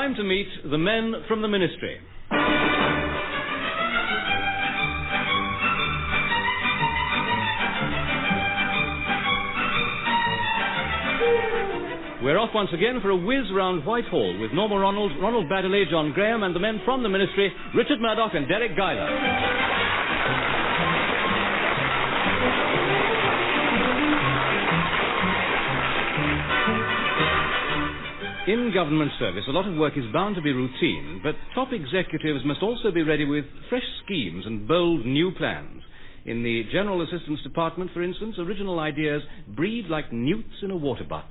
time to meet the men from the Ministry. We're off once again for a whiz round Whitehall with Norma, Ronald, Ronald Baddiley, John Graham, and the men from the Ministry, Richard Murdoch and Deryck Guyler. In government service, a lot of work is bound to be routine, but top executives must also be ready with fresh schemes and bold new plans. In the General Assistance Department, for instance, original ideas breed like newts in a water butt.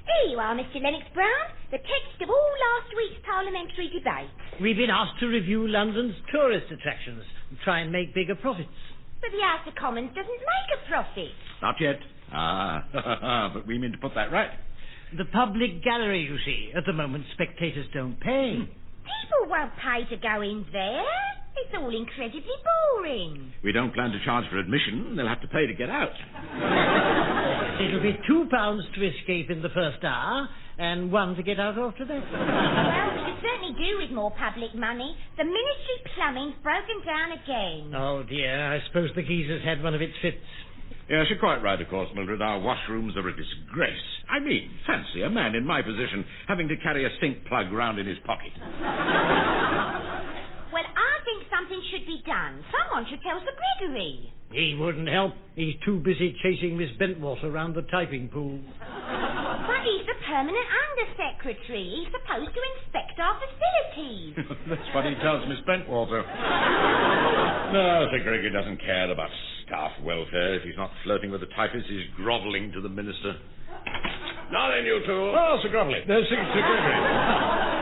Here you are, Mr. Lennox Brown, the text of all last week's parliamentary debate. We've been asked to review London's tourist attractions and try and make bigger profits. But the House of Commons doesn't make a profit. Not yet. But we mean to put that right. The public gallery, you see. At the moment, spectators don't pay. People won't pay to go in there. It's all incredibly boring. We don't plan to charge for admission. They'll have to pay to get out. It'll be £2 to escape in the first hour and £1 to get out after that. Well, we could certainly do with more public money. The Ministry plumbing's broken down again. Oh, dear. I suppose the geezer's had one of its fits. Yes, you're quite right, of course, Mildred. Our washrooms are a disgrace. I mean, fancy a man in my position having to carry a sink plug round in his pocket. Well, I think something should be done. Someone should tell Sir Gregory. He wouldn't help. He's too busy chasing Miss Bentwater around the typing pool. But he's the permanent under-secretary. He's supposed to inspect our facilities. That's what he tells Miss Bentwater. No, Sir Gregory doesn't care about staff welfare. If he's not flirting with the typist, he's grovelling to the minister. Now then, you two. Oh, Sir Gregory. Sir Gregory.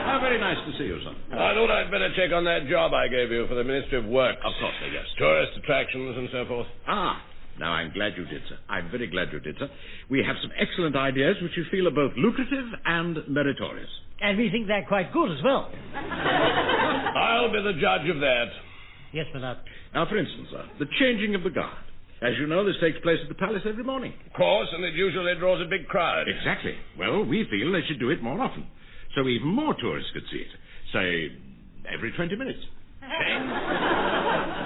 How very nice to see you, sir. I thought I'd better check on that job I gave you for the Ministry of Works. Of course, sir, yes. Tourist attractions and so forth. Now I'm glad you did, sir. I'm very glad you did, sir. We have some excellent ideas which we feel are both lucrative and meritorious. And we think they're quite good as well. I'll be the judge of that. Yes, Murdoch. Now, for instance, sir, the changing of the guard. As you know, this takes place at the palace every morning. Of course, and it usually draws a big crowd. Exactly. Well, we feel they should do it more often, so even more tourists could see it. Say, every 20 minutes.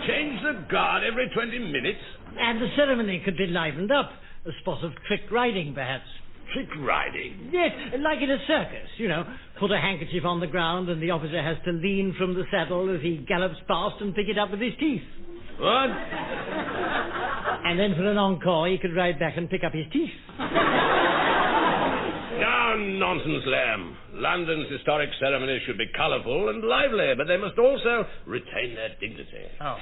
Change the guard every 20 minutes? And the ceremony could be livened up. A spot of trick riding, perhaps. Trick riding? Yes, like in a circus, you know. Put a handkerchief on the ground and the officer has to lean from the saddle as he gallops past and pick it up with his teeth. What? And then for an encore, he could ride back and pick up his teeth. Ah, nonsense, Lamb. London's historic ceremonies should be colourful and lively, but they must also retain their dignity. Oh.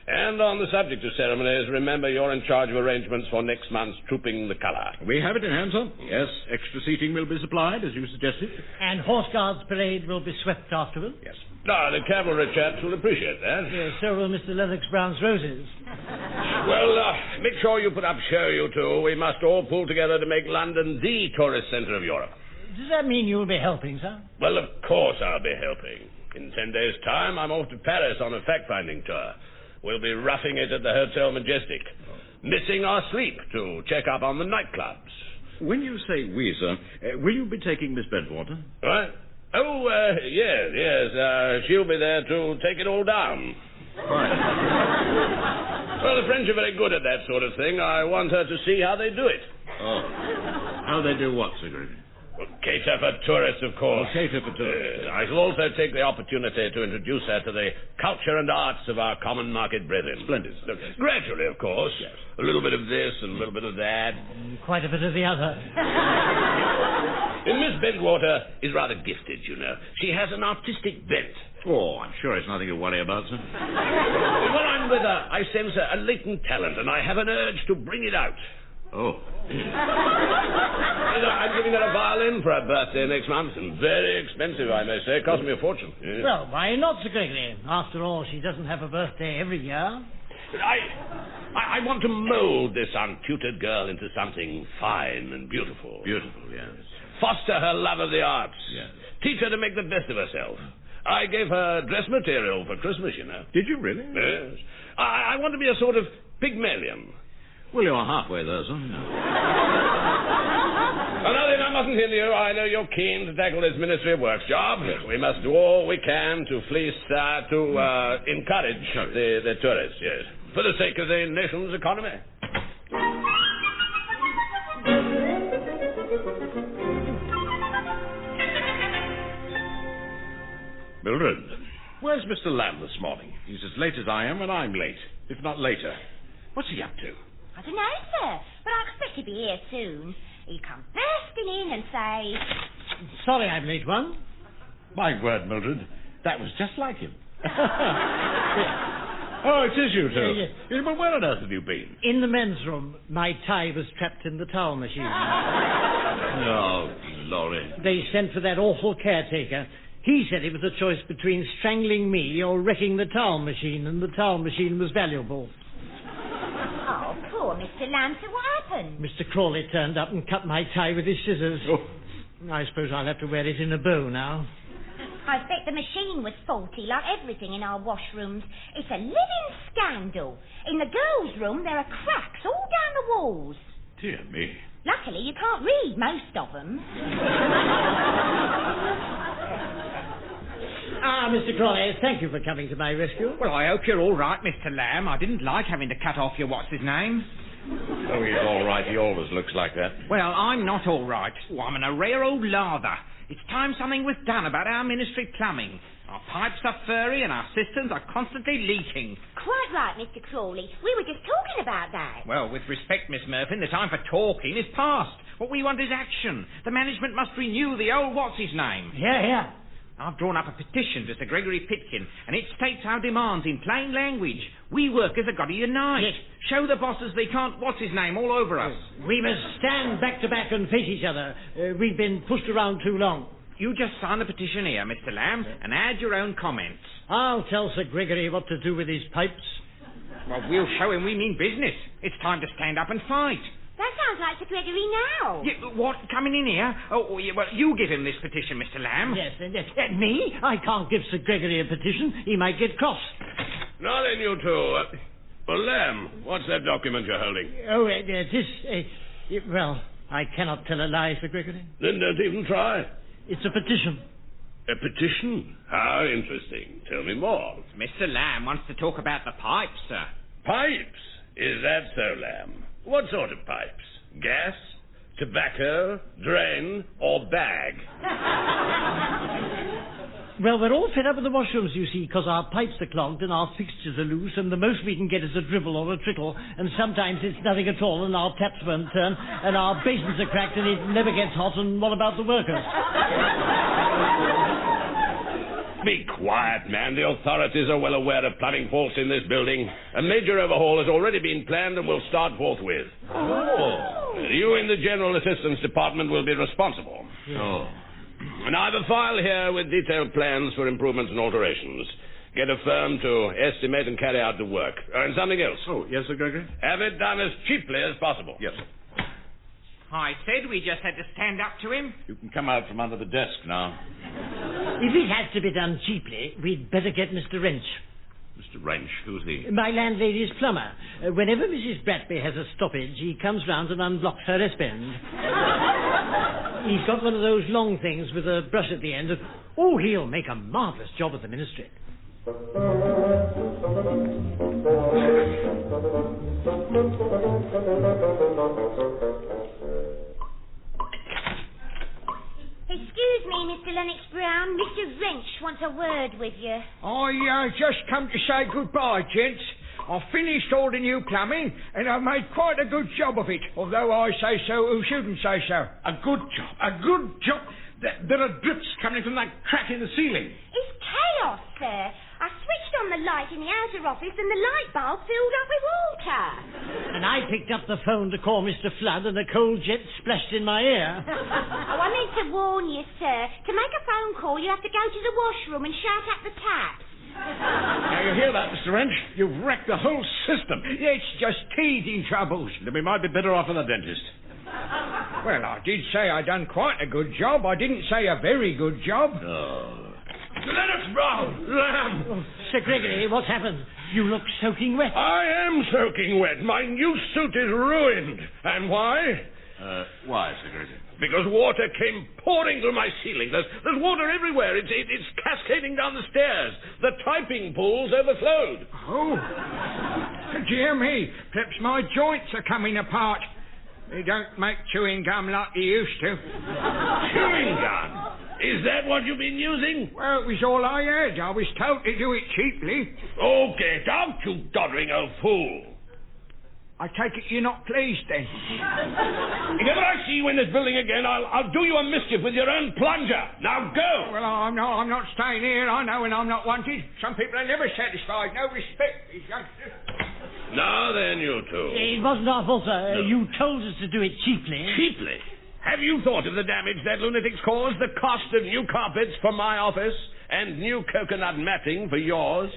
And on the subject of ceremonies, remember you're in charge of arrangements for next month's Trooping the Colour. We have it in hand, sir. Yes, extra seating will be supplied, as you suggested. And Horse Guards Parade will be swept afterward. Yes. Ah, the cavalry chaps will appreciate that. Yes, so will Mr. Lennox Brown's roses. Well, make sure you put up show, you two. We must all pull together to make London the tourist centre of Europe. Does that mean you'll be helping, sir? Well, of course I'll be helping. In 10 days' time, I'm off to Paris on a fact-finding tour. We'll be roughing it at the Hotel Majestic, missing our sleep to check up on the nightclubs. When you say we, sir, will you be taking Miss Bentwater? What? Oh, yes. She'll be there to take it all down. Fine. Well, the French are very good at that sort of thing. I want her to see how they do it. Oh. How they do what, Sir Gregory? Well, cater for tourists, of course. Cater for tourists. I shall also take the opportunity to introduce her to the culture and arts of our common market brethren. Splendid. Gradually, of course. Yes. A little bit of this and a little bit of that. Quite a bit of the other. Miss Bentwater is rather gifted, you know. She has an artistic bent. Oh, I'm sure it's nothing to worry about, sir. When I'm with her, I sense a latent talent, and I have an urge to bring it out. Oh. I'm giving her a violin for her birthday next month, and very expensive, I may say. It cost me a fortune. Yes. Well, why not, Sir Gregory? After all, she doesn't have a birthday every year. I want to mould this untutored girl into something fine and beautiful. Beautiful, yes. Foster her love of the arts. Yes. Teach her to make the best of herself. I gave her dress material for Christmas, you know. Did you really? Yes. I want to be a sort of Pygmalion. Well, you're halfway there, sir. Nothing, I mustn't hinder you. I know you're keen to tackle this Ministry of Works job. We must do all we can to encourage the tourists, yes, for the sake of the nation's economy. Mildred, where's Mr. Lamb this morning? He's as late as I am, and I'm late, if not later. What's he up to? I don't know, sir, but I expect he'll be here soon. He'd come bursting in and say... Sorry I'm late, one. My word, Mildred, that was just like him. Oh, it is you two. Yeah. But where on earth have you been? In the men's room, my tie was trapped in the towel machine. Oh, glory. They sent for that awful caretaker. He said it was a choice between strangling me or wrecking the towel machine, and the towel machine was valuable. Oh, poor Mr. Lamb, so what happened? Mr. Crawley turned up and cut my tie with his scissors. Oh. I suppose I'll have to wear it in a bow now. I expect the machine was faulty, like everything in our washrooms. It's a living scandal. In the girls' room, there are cracks all down the walls. Dear me. Luckily, you can't read most of them. Mr. Crawley, thank you for coming to my rescue. Well, I hope you're all right, Mr. Lamb. I didn't like having to cut off your what's-his-name. Oh, he's all right. He always looks like that. Well, I'm not all right. Oh, I'm in a rare old lather. It's time something was done about our ministry plumbing. Our pipes are furry and our cisterns are constantly leaking. Quite right, Mr. Crawley. We were just talking about that. Well, with respect, Miss Murphy, the time for talking is past. What we want is action. The management must renew the old what's-his-name. Yeah. I've drawn up a petition to Sir Gregory Pitkin, and it states our demands in plain language. We workers have got to unite. Yes. Show the bosses they can't what's-his-name all over us. We must stand back to back and face each other. We've been pushed around too long. You just sign the petition here, Mr. Lamb, and add your own comments. I'll tell Sir Gregory what to do with his pipes. Well, we'll show him we mean business. It's time to stand up and fight. That sounds like Sir Gregory now. What? Coming in here? Oh, yeah, well, you give him this petition, Mr. Lamb. Yes, me? I can't give Sir Gregory a petition. He might get cross. Now then, you two. Well, Lamb, what's that document you're holding? Oh, well, I cannot tell a lie, Sir Gregory. Then don't even try. It's a petition. A petition? How interesting. Tell me more. Mr. Lamb wants to talk about the pipes, sir. Pipes? Is that so, Lamb? What sort of pipes? Gas? Tobacco? Drain? Or bag? Well, we're all fed up with the washrooms, you see, because our pipes are clogged and our fixtures are loose, and the most we can get is a dribble or a trickle, and sometimes it's nothing at all, and our taps won't turn, and our basins are cracked, and it never gets hot, and what about the workers? Be quiet, man. The authorities are well aware of plumbing faults in this building. A major overhaul has already been planned and will start forthwith. Oh. You in the General Assistance Department will be responsible. Oh. And I have a file here with detailed plans for improvements and alterations. Get a firm to estimate and carry out the work. And something else. Oh, yes, Sir Gregory? Have it done as cheaply as possible. Yes. I said we just had to stand up to him. You can come out from under the desk now. If it has to be done cheaply, we'd better get Mr. Wrench. Mr. Wrench, who's he? My landlady's plumber. Whenever Mrs. Bradby has a stoppage, he comes round and unblocks her S-bend. He's got one of those long things with a brush at the end. Oh, he'll make a marvellous job at the ministry. Excuse me, Mr. Lennox Brown. Mr. Wrench wants a word with you. I just come to say goodbye, gents. I've finished all the new plumbing, and I've made quite a good job of it, although I say so who shouldn't say so. A good job. A good job. There are drips coming from that crack in the ceiling. It's chaos, sir. I switched on the light in the outer office and the light bulb filled up with water. And I picked up the phone to call Mr. Flood and a cold jet splashed in my ear. Oh, I meant to warn you, sir. To make a phone call, you have to go to the washroom and shut up the taps. Now, you hear that, Mr. Wrench? You've wrecked the whole system. It's just teething troubles. Then we might be better off in the dentist. Well, I did say I done quite a good job. I didn't say a very good job. Oh. Lennox Brown! Lamb! Oh, Sir Gregory, what's happened? You look soaking wet. I am soaking wet. My new suit is ruined. And why? Why, Sir Gregory? because water came pouring through my ceiling. There's water everywhere. It's cascading down the stairs. The typing pools overflowed. Oh, dear me. Perhaps my joints are coming apart. They don't make chewing gum like they used to. Chewing gum? Is that what you've been using? Well, it was all I had. I was told to do it cheaply. Oh, get out, you doddering old fool. I take it you're not pleased, then. If ever I see you in this building again, I'll do you a mischief with your own plunger. Now go! Well, I'm not staying here. I know when I'm not wanted. Some people are never satisfied. No respect, these youngsters. Now then, you two. It wasn't our fault, sir. No. You told us to do it cheaply. Cheaply? Have you thought of the damage that lunatics caused? The cost of new carpets for my office and new coconut matting for yours?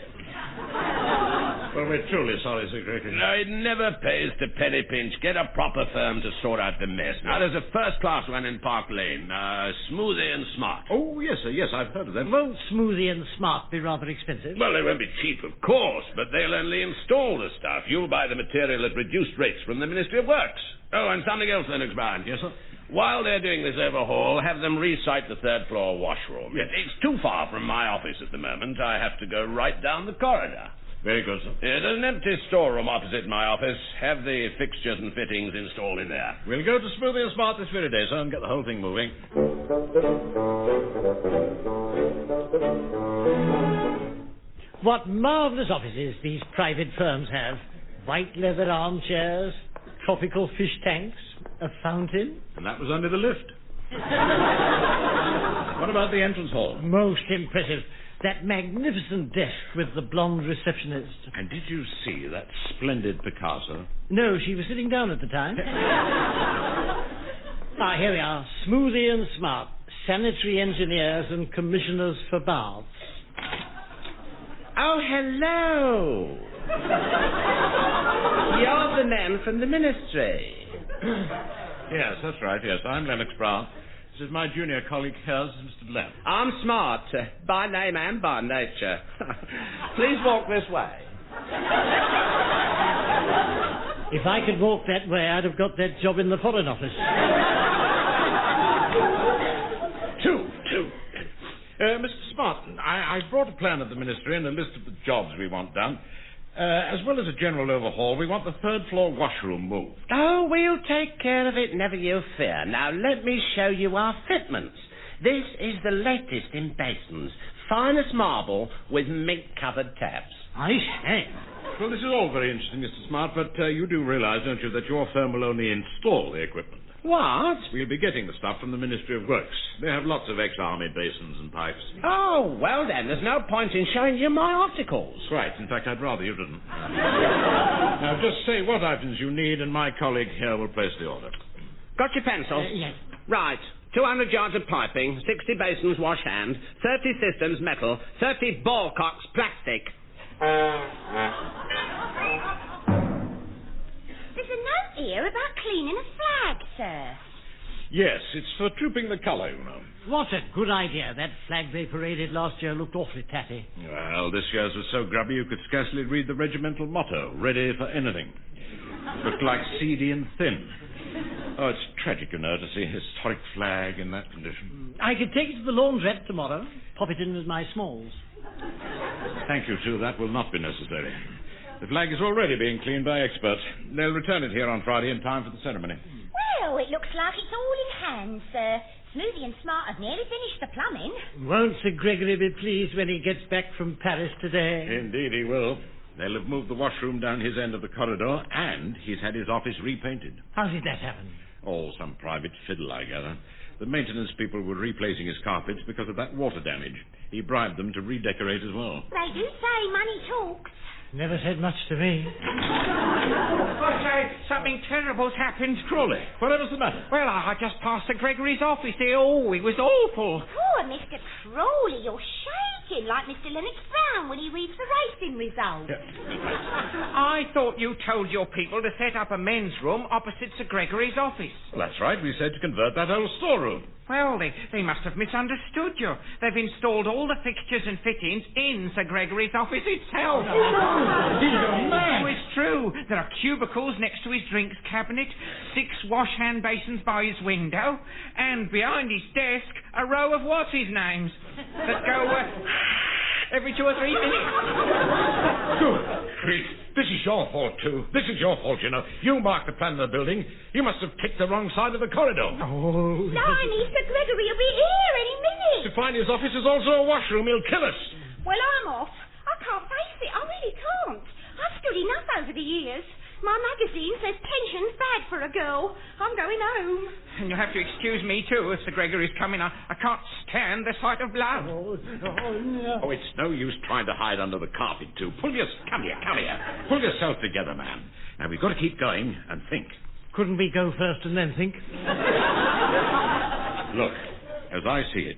Well, we're truly sorry, Sir Gregory. No, it never pays to penny pinch. Get a proper firm to sort out the mess. Now, there's a first-class one in Park Lane. Smoothie and Smart. Oh, yes, sir. Yes, I've heard of them. Won't Smoothie and Smart be rather expensive? Well, they won't be cheap, of course, but they'll only install the stuff. You'll buy the material at reduced rates from the Ministry of Works. Oh, and something else, Lennox Brown. Yes, sir? While they're doing this overhaul, have them recite the third-floor washroom. It's too far from my office at the moment. I have to go right down the corridor. Very good, sir. There's an empty storeroom opposite my office. Have the fixtures and fittings installed in there. We'll go to Smoothie and Smart this very day, sir, and get the whole thing moving. What marvellous offices these private firms have. White leather armchairs, tropical fish tanks, a fountain. And that was under the lift. What about the entrance hall? Most impressive. That magnificent desk with the blonde receptionist. And did you see that splendid Picasso? No, she was sitting down at the time. Here we are. Smoothie and Smart. Sanitary engineers and commissioners for baths. Oh, hello. You're the man from the ministry. Yes, that's right, yes. I'm Lennox Brown. This is my junior colleague here, Mr. Lamb. I'm Smart, by name and by nature. Please walk this way. If I could walk that way, I'd have got that job in the Foreign Office. Two. Mr. Smart, I brought a plan of the ministry and a list of the jobs we want done. As well as a general overhaul, we want the third-floor washroom moved. Oh, we'll take care of it, never you fear. Now, let me show you our fitments. This is the latest in basins. Finest marble with mink-covered taps. I say. Well, this is all very interesting, Mr. Smart, but you do realise, don't you, that your firm will only install the equipment. What? We'll be getting the stuff from the Ministry of Works. They have lots of ex-army basins and pipes. Oh, well then, there's no point in showing you my articles. Right. In fact, I'd rather you didn't. Now, just say what items you need, and my colleague here will place the order. Got your pencil? Yes. Right. 200 yards of piping, 60 basins wash hand, 30 systems metal, 30 ball cocks plastic. There's a note here about cleaning a flag, sir. Yes, it's for trooping the colour, you know. What a good idea. That flag they paraded last year looked awfully tatty. Well, this year's was so grubby you could scarcely read the regimental motto, ready for anything. Looked like seedy and thin. Oh, it's tragic, you know, to see a historic flag in that condition. I could take it to the laundrette tomorrow, pop it in with my smalls. Thank you, Sue. That will not be necessary. The flag is already being cleaned by experts. They'll return it here on Friday in time for the ceremony. Well, it looks like it's all in hand, sir. Smoothie and Smart have nearly finished the plumbing. Won't Sir Gregory be pleased when he gets back from Paris today? Indeed he will. They'll have moved the washroom down his end of the corridor, and he's had his office repainted. How did that happen? Oh, some private fiddle, I gather. The maintenance people were replacing his carpets because of that water damage. He bribed them to redecorate as well. They do say money talks. Never said much to me. I say, something terrible's happened. Crawley, whatever's the matter? Well, I just passed Sir Gregory's office here. Oh, it was awful. Poor Mr. Crawley, you're shaking like Mr. Lennox Brown when he reads the racing results. I thought you told your people to set up a men's room opposite Sir Gregory's office. Well, that's right. We said to convert that old storeroom. Well, they must have misunderstood you. They've installed all the fixtures and fittings in Sir Gregory's office itself. He's a man. Oh, it's true. There There are cubicles next to his drinks cabinet, 6 wash-hand basins by his window, and behind his desk, a row of what's-his-names that go every 2 or 3 minutes. Good grief. This is your fault, too. This is your fault, you know. You marked the plan of the building. You must have picked the wrong side of the corridor. Oh. Blimey, Sir Gregory will be here any minute. To find his office is also a washroom. He'll kill us. Well, I'm off. I can't face it. I really can't. I've stood enough over the years. My magazine says pension's bad for a girl. I'm going home. And you'll have to excuse me, too, if Sir Gregory's coming. I can't stand the sight of blood. Oh, it's no use trying to hide under the carpet, too. Come here. Pull yourself together, man. Now, we've got to keep going and think. Couldn't we go first and then think? Look, as I see it,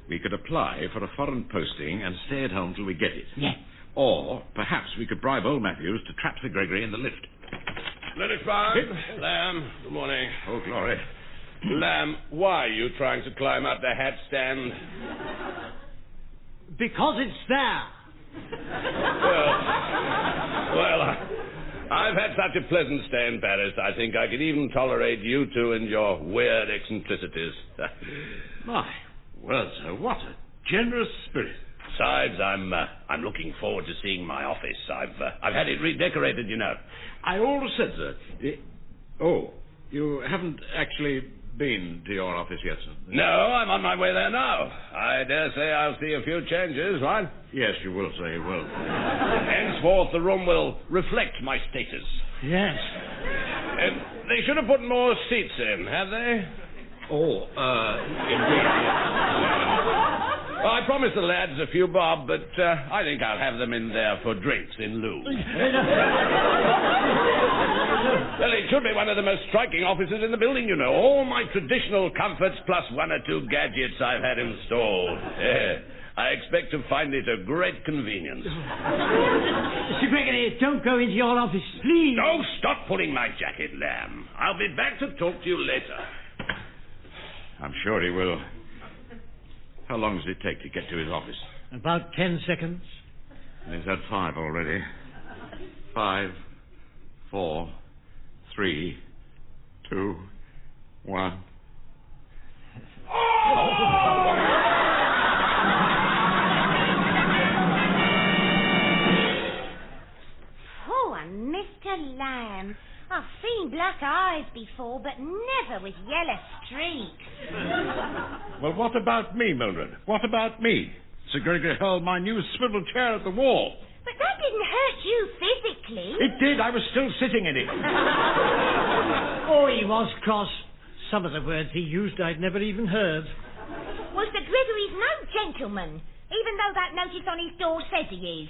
we could apply for a foreign posting and stay at home till we get it. Yeah. Or perhaps we could bribe old Matthews to trap Sir Gregory in the lift. Lennox Brown, Lamb, good morning. Oh, glory. Lamb, why are you trying to climb up the hat stand? Because it's there. Well, I've had such a pleasant stay in Paris, I think I could even tolerate you two and your weird eccentricities. My word, sir, what a generous spirit. Besides, I'm looking forward to seeing my office. I've had it redecorated, you know. I always said, sir. Oh, you haven't actually been to your office yet, sir? No, I'm on my way there now. I dare say I'll see a few changes, right? Yes, you will, sir, you will. Henceforth, the room will reflect my status. Yes. They should have put more seats in, have they? Oh, indeed. Well, I promised the lads a few bob, but I think I'll have them in there for drinks in lieu. Well, it should be one of the most striking offices in the building, you know. All my traditional comforts plus 1 or 2 gadgets I've had installed. I expect to find it a great convenience. Sir Gregory, don't go into your office, please. No, stop pulling my jacket, Lamb. I'll be back to talk to you later. I'm sure he will. How long does it take to get to his office? About 10 seconds. And he's had 5 already. 5, 4, 3, 2, 1. Oh, and Mr. Lamb. I've seen black eyes before, but never with yellow streaks. Well, what about me, Mildred? What about me? Sir Gregory hurled my new swivel chair at the wall. But that didn't hurt you physically. It did. I was still sitting in it. Oh, he was cross. Some of the words he used I'd never even heard. Well, Sir Gregory's no gentleman, even though that notice on his door says he is.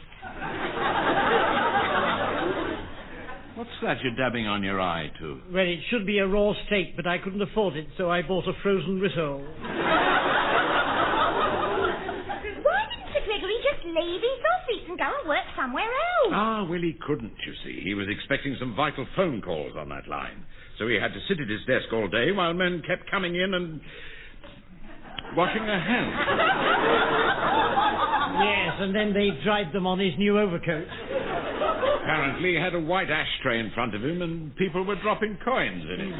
What's that you're dabbing on your eye to? Well, it should be a raw steak, but I couldn't afford it, so I bought a frozen risole. Why didn't Sir Gregory just leave his office and go and work somewhere else? Ah, well, he couldn't, you see. He was expecting some vital phone calls on that line. So he had to sit at his desk all day while men kept coming in and washing their hands. Yes, and then they dried them on his new overcoat. Apparently he had a white ashtray in front of him and people were dropping coins in it.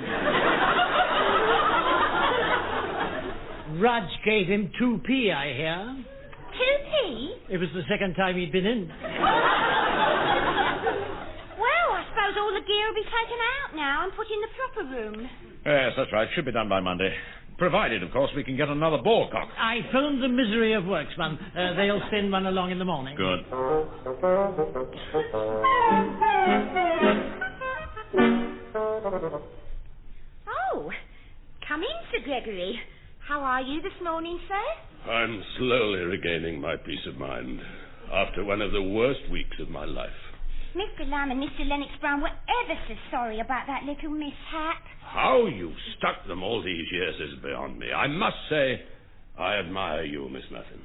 Raj gave him 2p, I hear. 2p? It was the second time he'd been in. Well, I suppose all the gear will be taken out now and put in the proper room. Yes, that's right. Should be done by Monday. Provided, of course, we can get another ball cock. I phoned the Misery of Worksman. They'll send one along in the morning. Good. Oh, come in, Sir Gregory. How are you this morning, sir? I'm slowly regaining my peace of mind after one of the worst weeks of my life. Mr. Lamb and Mr. Lennox Brown were ever so sorry about that little mishap. How you've stuck them all these years is beyond me. I must say, I admire you, Miss Muffin.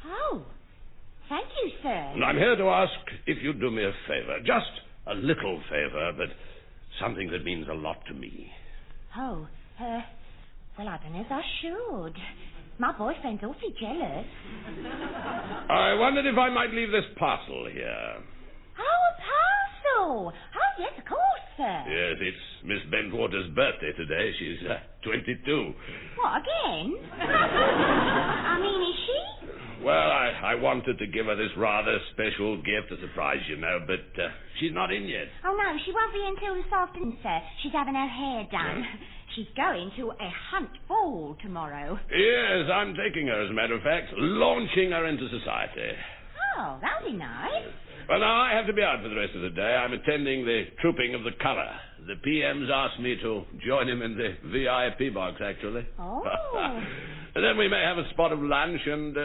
Oh, thank you, sir. And I'm here to ask if you'd do me a favour. Just a little favour, but something that means a lot to me. Oh, well, I don't know if I should. My boyfriend's awfully jealous. I wondered if I might leave this parcel here. Oh, a parcel! Oh, yes, of sir? Yes, it's Miss Bentwater's birthday today. She's 22. What, again? I mean, is she? Well, I wanted to give her this rather special gift, a surprise, you know, but she's not in yet. Oh, no, she won't be until this afternoon, sir. She's having her hair done. She's going to a hunt ball tomorrow. Yes, I'm taking her, as a matter of fact, launching her into society. Oh, that'll be nice. Well, now, I have to be out for the rest of the day. I'm attending the trooping of the colour. The PM's asked me to join him in the VIP box, actually. Oh. And then we may have a spot of lunch and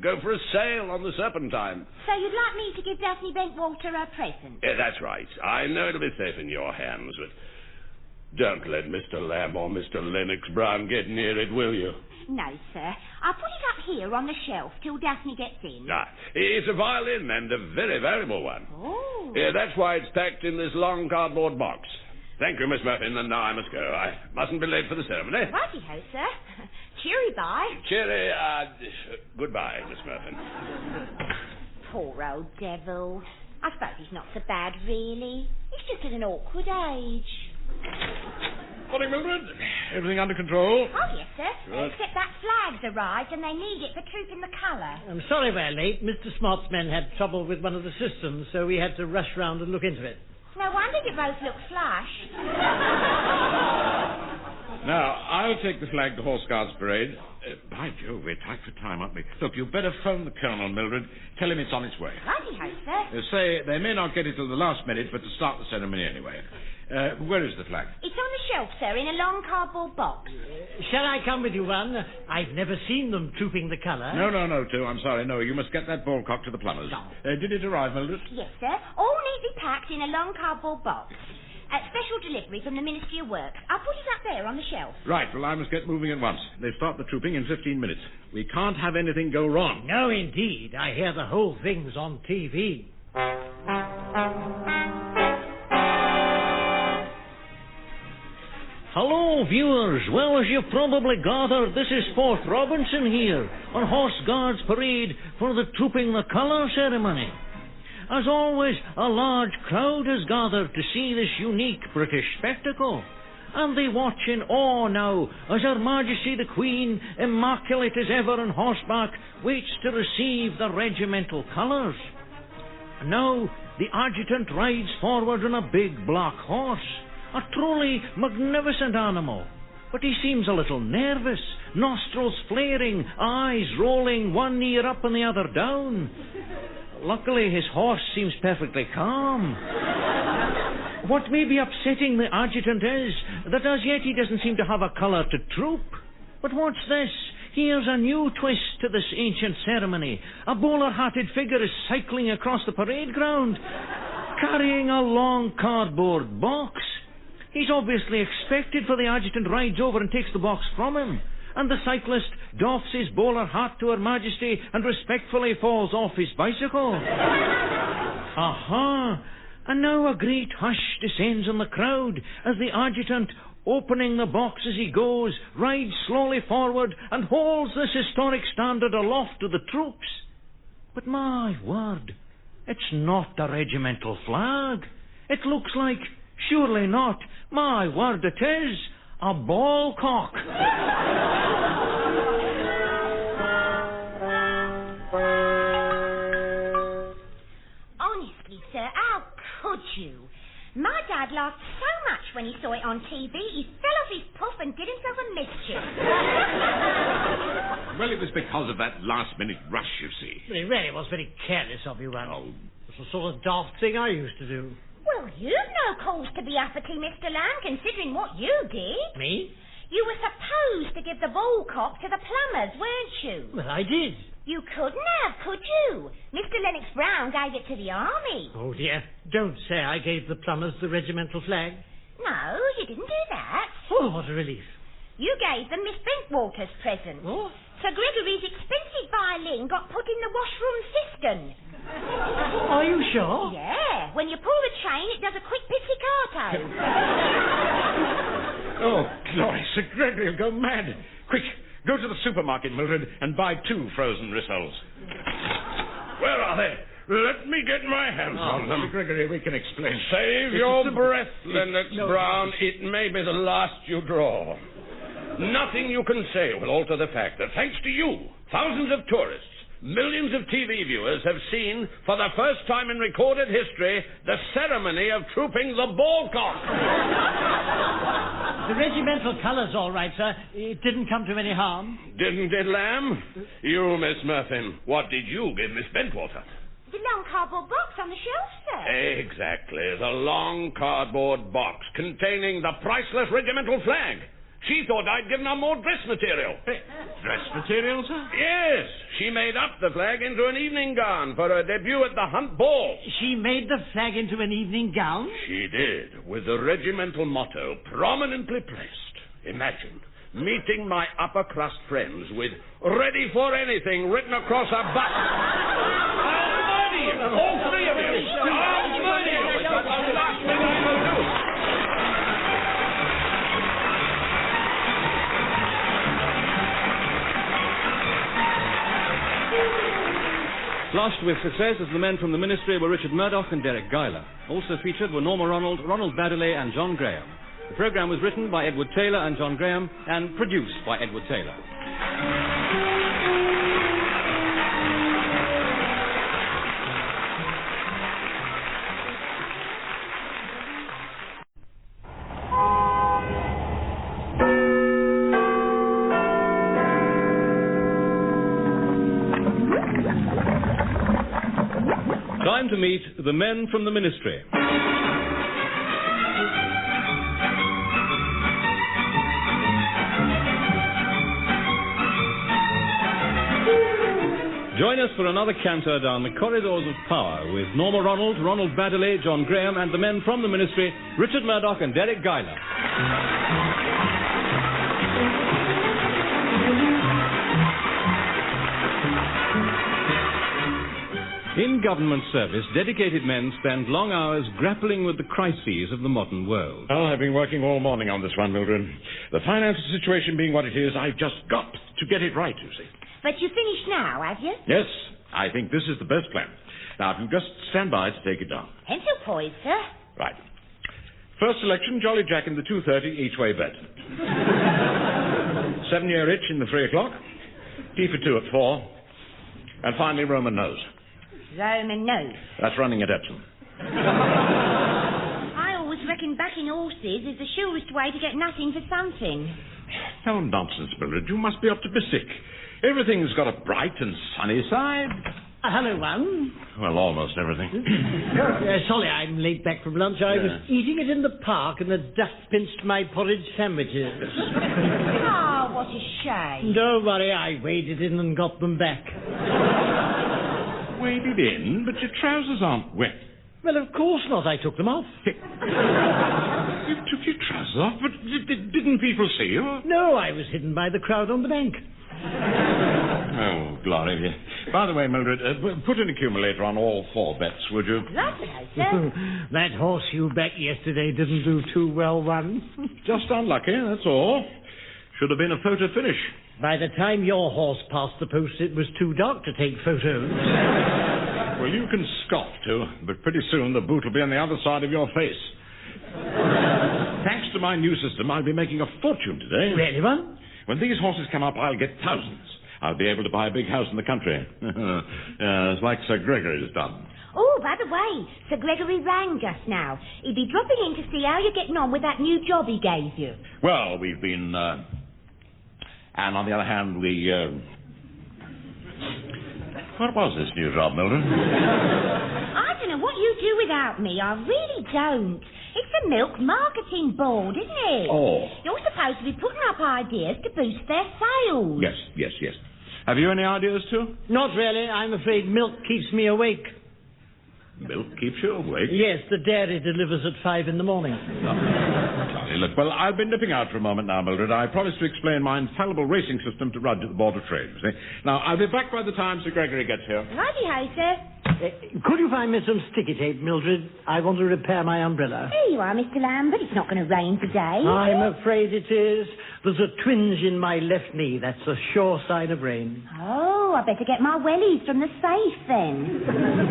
go for a sail on the Serpentine. So you'd like me to give Daphne Bentwater a present? Yeah, that's right. I know it'll be safe in your hands, but don't let Mr. Lamb or Mr. Lennox Brown get near it, will you? No, sir. I'll put it up here on the shelf till Daphne gets in. Ah, it's a violin, and a very valuable one. Oh. Yeah, that's why it's packed in this long cardboard box. Thank you, Miss Muffin, and now I must go. I mustn't be late for the ceremony. Righty-ho, sir. Cheery bye. Cheery, goodbye, Miss Muffin. Poor old devil. I suppose he's not so bad, really. He's just at an awkward age. Morning, Mildred. Everything under control? Oh, yes, sir. Good. Except that flag's arrived and they need it for trooping the colour. I'm sorry we're late. Mr. Smart's men had trouble with one of the systems, so we had to rush round and look into it. No wonder you both look flushed. Now, I'll take the flag to Horse Guards Parade. By Jove, we're tight for time, aren't we? Look, you'd better phone the Colonel, Mildred. Tell him it's on its way. Righty-ho, sir. Say they may not get it till the last minute, but to start the ceremony anyway. Where is the flag? It's on the shelf, sir, in a long cardboard box. Shall I come with you, one? I've never seen them trooping the colour. No, two. I'm sorry. No, you must get that ball cock to the plumbers. Did it arrive, Mildred? Yes, sir. All neatly packed in a long cardboard box. Special delivery from the Ministry of Works. I'll put it up there on the shelf. Right, well, I must get moving at once. They start the trooping in 15 minutes. We can't have anything go wrong. No, indeed. I hear the whole thing's on TV. Hello, viewers. Well, as you've probably gathered, this is Fort Robinson here on Horse Guards Parade for the Trooping the Colour ceremony. As always, a large crowd has gathered to see this unique British spectacle. And they watch in awe now as Her Majesty the Queen, immaculate as ever on horseback, waits to receive the regimental colours. And now the adjutant rides forward on a big black horse, a truly magnificent animal. But he seems a little nervous, nostrils flaring, eyes rolling, one ear up and the other down. Luckily, his horse seems perfectly calm. What may be upsetting the adjutant is that as yet he doesn't seem to have a colour to troop. But what's this? Here's a new twist to this ancient ceremony. A bowler-hatted figure is cycling across the parade ground, carrying a long cardboard box. He's obviously expected, for the adjutant rides over and takes the box from him. And the cyclist doffs his bowler hat to Her Majesty and respectfully falls off his bicycle. Aha! And now a great hush descends on the crowd as the adjutant, opening the box as he goes, rides slowly forward and holds this historic standard aloft to the troops. But my word, it's not the regimental flag. It looks like, surely not, my word, it is a ball cock. Honestly, sir, how could you? My dad laughed so much when he saw it on TV, he fell off his puff and did himself a mischief. Well, it was because of that last-minute rush, you see. But it really was very careless of you, Ronald. Oh. It's the sort of daft thing I used to do. Well, you've no cause to be uppity, Mr. Lamb, considering what you did. Me? You were supposed to give the ball cock to the plumbers, weren't you? Well, I did. You couldn't have, could you? Mr. Lennox Brown gave it to the army. Oh, dear. Don't say I gave the plumbers the regimental flag. No, you didn't do that. Oh, what a relief. You gave them Miss Bentwater's present. What? Sir Gregory's expensive violin got put in the washroom cistern. Are you sure? Yeah. When you pull the chain, it does a quick pizzicato. Oh, glory, Sir Gregory will go mad. Quick, go to the supermarket, Mildred, and buy 2 frozen rissoles. Where are they? Let me get my hands on them. Mr. Gregory, we can explain. Save your breath, Lennox Brown. It may be the last you draw. Nothing you can say will alter the fact that thanks to you, thousands of tourists, millions of TV viewers have seen, for the first time in recorded history, the ceremony of trooping the ballcock. The regimental colours, all right, sir. It didn't come to any harm. Didn't it, Lamb? You, Miss Murphin, what did you give Miss Bentwater? The long cardboard box on the shelf, sir. Exactly, the long cardboard box containing the priceless regimental flag. She thought I'd given her more dress material. Dress material, sir? Yes, she made up the flag into an evening gown for her debut at the Hunt Ball. She made the flag into an evening gown? She did, with the regimental motto prominently placed. Imagine meeting my upper crust friends with "Ready for anything" written across her butt. I'll murder you, all three of you. I'll murder you. It's the last thing I will do. Flushed with success as the men from the Ministry were Richard Murdoch and Deryck Guyler. Also featured were Norma Ronald, Ronald Baddiley and John Graham. The programme was written by Edward Taylor and John Graham and produced by Edward Taylor. Time to meet the men from the Ministry. Join us for another canter down the corridors of power with Norma Ronald, Ronald Baddiley, John Graham, and the men from the Ministry, Richard Murdoch and Deryck Guyler. In government service, dedicated men spend long hours grappling with the crises of the modern world. Well, I've been working all morning on this one, Mildred. The financial situation being what it is, I've just got to get it right, you see. But you finished now, have you? Yes, I think this is the best plan. Now, if you just stand by to take it down. Pencil poised, sir. Right. First selection, Jolly Jack in the 2:30 each way bet. 7-year itch in the 3 o'clock. T for 2 at 4. And finally, Roman nose. Roman nose. That's running at Epsom. I always reckon backing horses is the surest way to get nothing for something. No nonsense, Mildred. You must be optimistic. Everything's got a bright and sunny side. Hello, one. Well, almost everything. Sorry, I'm late back from lunch. I was eating it in the park and the dust pinched my porridge sandwiches. Oh, what a shame. Don't worry, I waded in and got them back. Waded in, but your trousers aren't wet. Well, of course not. I took them off. You took your trousers off, but didn't people see you? No, I was hidden by the crowd on the bank. Oh, glory. By the way, Mildred, put an accumulator on all 4 bets, would you? Lovely, sir. That horse you backed yesterday didn't do too well, one. Just unlucky, that's all. Should have been a photo finish. By the time your horse passed the post, it was too dark to take photos. Well, you can scoff too, but pretty soon the boot will be on the other side of your face. Thanks to my new system, I'll be making a fortune today. Really, one? When these horses come up, I'll get thousands. I'll be able to buy a big house in the country. It's like Sir Gregory's done. Oh, by the way, Sir Gregory rang just now. He'd be dropping in to see how you're getting on with that new job he gave you. Well, we've been... and on the other hand, we... What was this new job, Mildred? I don't know what you do without me. I really don't. It's the Milk Marketing Board, isn't it? Oh. You're supposed to be putting up ideas to boost their sales. Yes. Have you any ideas, too? Not really. I'm afraid milk keeps me awake. Milk keeps you awake? Yes, the dairy delivers at 5 in the morning. Look, well, I'll be nipping out for a moment now, Mildred. I promised to explain my infallible racing system to Rudd at the Board of Trade, you see. Now, I'll be back by the time Sir Gregory gets here. Righty-ho, sir. Could you find me some sticky tape, Mildred? I want to repair my umbrella. Here you are, Mr. Lambert. It's not going to rain today. I'm afraid it is. There's a twinge in my left knee. That's a sure sign of rain. Oh, I better get my wellies from the safe then.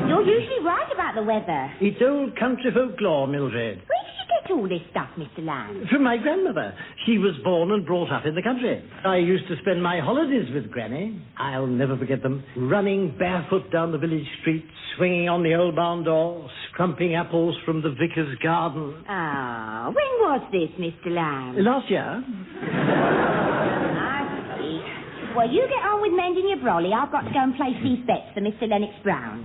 You're usually right about the weather. It's old country folklore, Mildred. Where did you get all this stuff, Mr. Lamb? From my grandmother. She was born and brought up in the country. I used to spend my holidays with Granny. I'll never forget them. Running barefoot down the village street, swinging on the old barn door, scrumping apples from the vicar's garden. Ah, when was this, Mr. Lamb? Last year. I see. Well, you get on with mending your brolly. I've got to go and place these bets for Mr. Lennox Brown.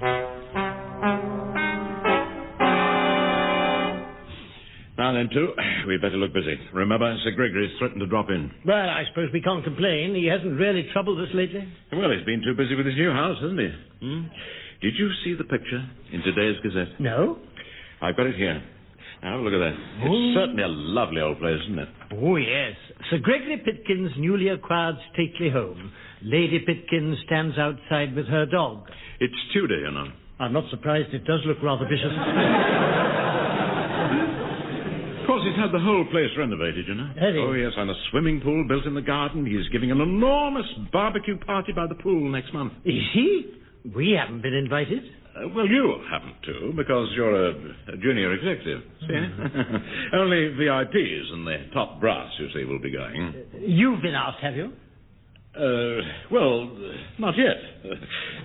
Now then, too, we'd better look busy. Remember, Sir Gregory's threatened to drop in. Well, I suppose we can't complain. He hasn't really troubled us lately. Well, he's been too busy with his new house, hasn't he? Did you see the picture in today's Gazette? No. I've got it here. Now, have a look at that. It's certainly a lovely old place, isn't it? Oh, yes. Sir Gregory Pitkin's newly acquired stately home. Lady Pitkin stands outside with her dog. It's Tudor, you know. I'm not surprised. It does look rather vicious. Of course, he's had the whole place renovated, you know. Has he? Oh, yes, and a swimming pool built in the garden. He's giving an enormous barbecue party by the pool next month. Is he? We haven't been invited. Well, you haven't to, because you're a junior executive. See? Only VIPs and the top brass, you see, will be going. You've been asked, have you? Well, not yet.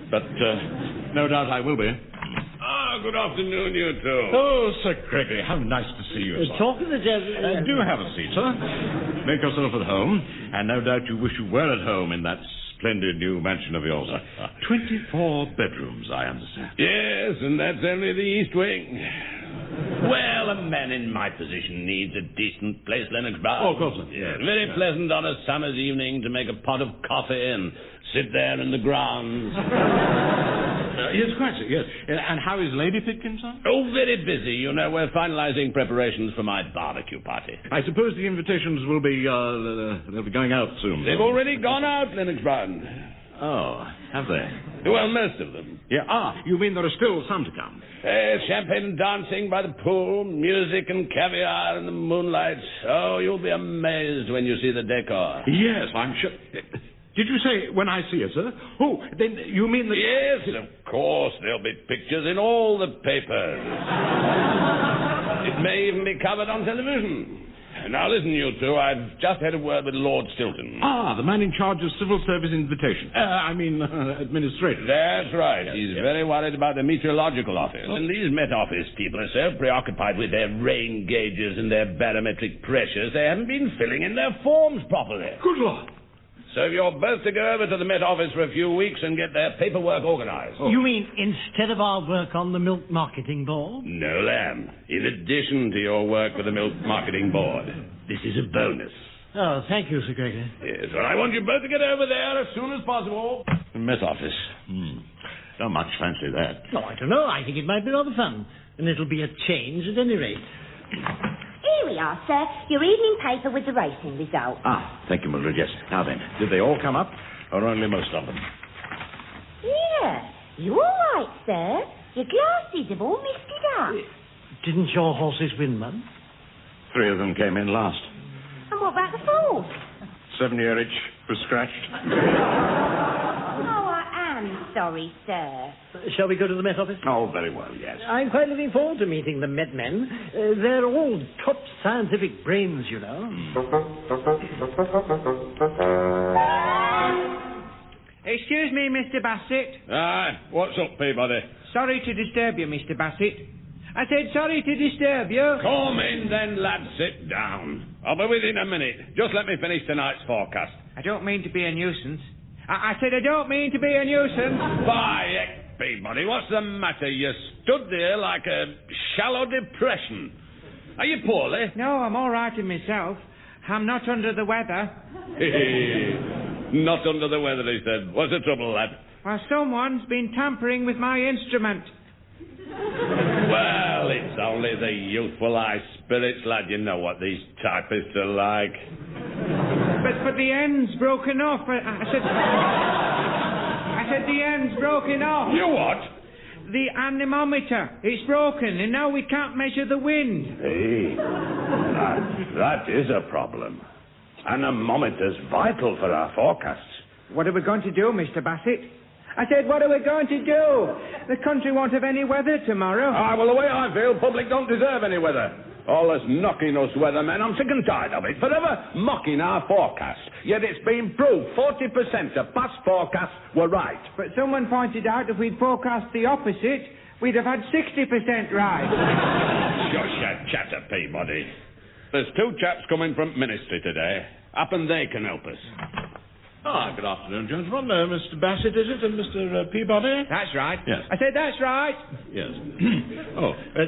But no doubt I will be. Ah, good afternoon, you two. Oh, Sir Gregory, how nice to see you, sir. Talk of the devil. Do have a seat, sir. Make yourself at home, and no doubt you wish you were at home in that splendid new mansion of yours. 24 bedrooms, I understand. Yes, and that's only the East Wing. Well, a man in my position needs a decent place, Lennox Brown. Oh, of course. Yes, very pleasant on a summer's evening to make a pot of coffee and sit there in the grounds. Yes, quite so, yes. And how is Lady Pitkin, sir? Oh, very busy. You know, we're finalizing preparations for my barbecue party. I suppose the invitations will be, they'll be going out soon. They've already gone out, Lennox Brown. Oh, have they? Well, most of them. Yeah, you mean there are still some to come? Champagne and dancing by the pool, music and caviar in the moonlight. Oh, you'll be amazed when you see the decor. Yes, I'm sure. Did you say when I see it, sir? Oh, then you mean that... Yes, of course. There'll be pictures in all the papers. It may even be covered on television. Now, listen, you two. I've just had a word with Lord Stilton. The man in charge of civil service invitation. Administration. That's right. He's very worried about the meteorological office. And these Met Office people are so preoccupied with their rain gauges and their barometric pressures, they haven't been filling in their forms properly. Good Lord. So you're both to go over to the Met Office for a few weeks and get their paperwork organized. You mean instead of our work on the Milk Marketing Board? No, Lamb. In addition to your work with the Milk Marketing Board. This is a bonus. Oh, thank you, Sir Gregory. Yes, well, I want you both to get over there as soon as possible. Met Office. Don't much fancy that. Oh, I don't know. I think it might be rather fun. And it'll be a change at any rate. Here we are, sir. Your evening paper with the racing results. Thank you, Mildred, yes. Now then, did they all come up, or only most of them? Yeah, you're all right, sir. Your glasses have all misted up. Didn't your horses win, Mum? 3 of them came in last. And what about the fourth? 7-year-itch was scratched. Oh, I am sorry, sir. Shall we go to the Met Office? Oh, very well, yes. I'm quite looking forward to meeting the Met men. They're all top scientific brains, you know. Excuse me, Mr. Bassett. What's up, Peabody? Sorry to disturb you, Mr. Bassett. I said sorry to disturb you. Come in then, lad. Sit down. I'll be with you in a minute. Just let me finish tonight's forecast. I don't mean to be a nuisance. I said I don't mean to be a nuisance. By heck, Peabody, what's the matter? You stood there like a shallow depression. Are you poorly? No, I'm all right in myself. I'm not under the weather. Not under the weather, he said. What's the trouble, lad? Well, someone's been tampering with my instrument. Well, it's only the youthful high spirits, lad. You know what these typists are like. But the end's broken off. I said the end's broken off. You what? The anemometer. It's broken, and now we can't measure the wind. Hey, that is a problem. Anemometer's vital for our forecasts. What are we going to do, Mr. Bassett? I said, what are we going to do? The country won't have any weather tomorrow. Ah, well, the way I feel, public don't deserve any weather. All this knocking us weathermen, I'm sick and tired of it. Forever mocking our forecast. Yet it's been proved 40% of past forecasts were right. But someone pointed out if we'd forecast the opposite, we'd have had 60% right. Shush your chatter, Peabody. There's 2 chaps coming from Ministry today. Happen they can help us. Good afternoon, gentlemen. Mr. Bassett, is it, and Mr. Peabody? That's right. Yes. I said, that's right. Yes.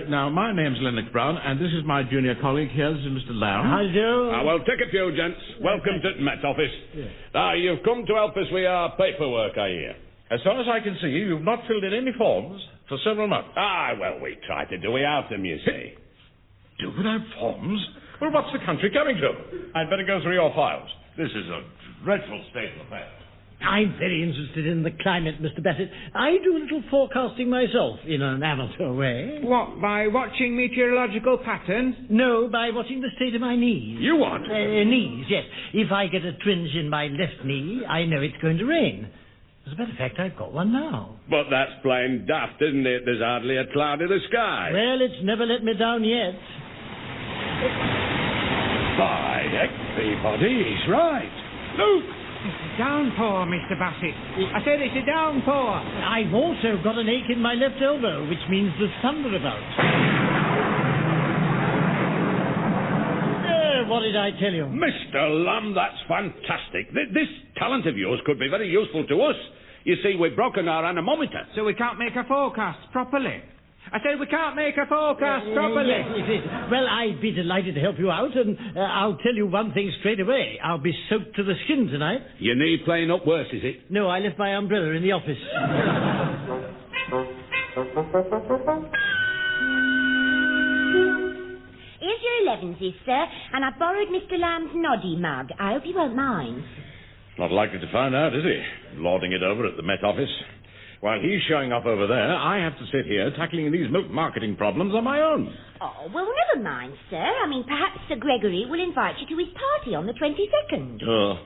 Now, my name's Lennox Brown, and this is my junior colleague here. This is Mr. Lamb. Hi, Joe. Well, take a few, gents. Welcome to the Met Office. Yes. You've come to help us with our paperwork, I hear. As far as I can see, you've not filled in any forms for several months. Well, we try to do without them, you see. Do without forms? Well, what's the country coming to? I'd better go through your files. This is a dreadful state of affairs. I'm very interested in the climate, Mr. Bassett. I do a little forecasting myself, in an amateur way. What, by watching meteorological patterns? No, by watching the state of my knees. You what? Knees, yes. If I get a twinge in my left knee, I know it's going to rain. As a matter of fact, I've got one now. But that's plain daft, isn't it? There's hardly a cloud in the sky. Well, it's never let me down yet. By heck, Peabody, he's right. Look! It's a downpour, Mr. Bassett. I said it's a downpour. I've also got an ache in my left elbow, which means there's thunder about. What did I tell you? Mr. Lamb, that's fantastic. This talent of yours could be very useful to us. You see, we've broken our anemometer. So we can't make a forecast properly. I said we can't make a forecast properly. Yes. Well, I'd be delighted to help you out, and I'll tell you one thing straight away. I'll be soaked to the skin tonight. Your knee playing up worse, is it? No, I left my umbrella in the office. Here's your 11s, sir, and I borrowed Mr. Lamb's noddy mug. I hope you won't mind. Not likely to find out, is he? Lording it over at the Met Office. While he's showing off over there, I have to sit here tackling these milk marketing problems on my own. Oh, well, never mind, sir. I mean, perhaps Sir Gregory will invite you to his party on the 22nd. Oh,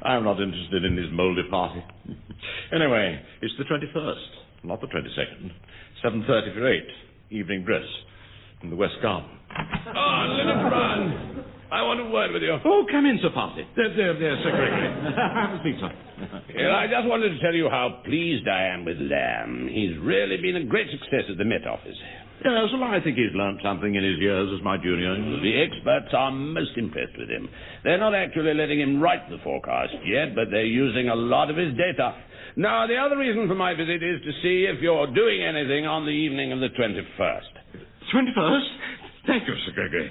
I'm not interested in his mouldy party. Anyway, it's the 21st, not the 22nd. 7:30 for 8, evening dress, in the West Garden. Leonard Brown, I want a word with you. Oh, come in, Sir Party. There, Sir Gregory. Have a seat, sir. I just wanted to tell you how pleased I am with Lamb. He's really been a great success at the Met Office. Yes, well, I think he's learnt something in his years as my junior. The experts are most impressed with him. They're not actually letting him write the forecast yet, but they're using a lot of his data. Now, the other reason for my visit is to see if you're doing anything on the evening of the 21st. 21st? Thank you, Sir Gregory.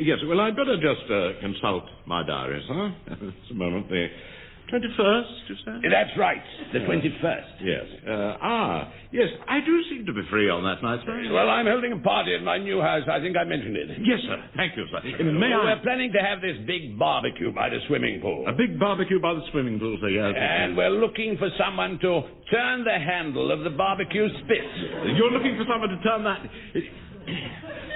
Yes, well, I'd better just consult my diary, sir. Just a moment. The 21st, you say? That's right, the 21st. Yes. Yes, I do seem to be free on that night, sir. Well, I'm holding a party at my new house. I think I mentioned it. Yes, sir. Thank you, sir. We're planning to have this big barbecue by the swimming pool. A big barbecue by the swimming pool, sir, yes. And we're looking for someone to turn the handle of the barbecue spit. You're looking for someone to turn that...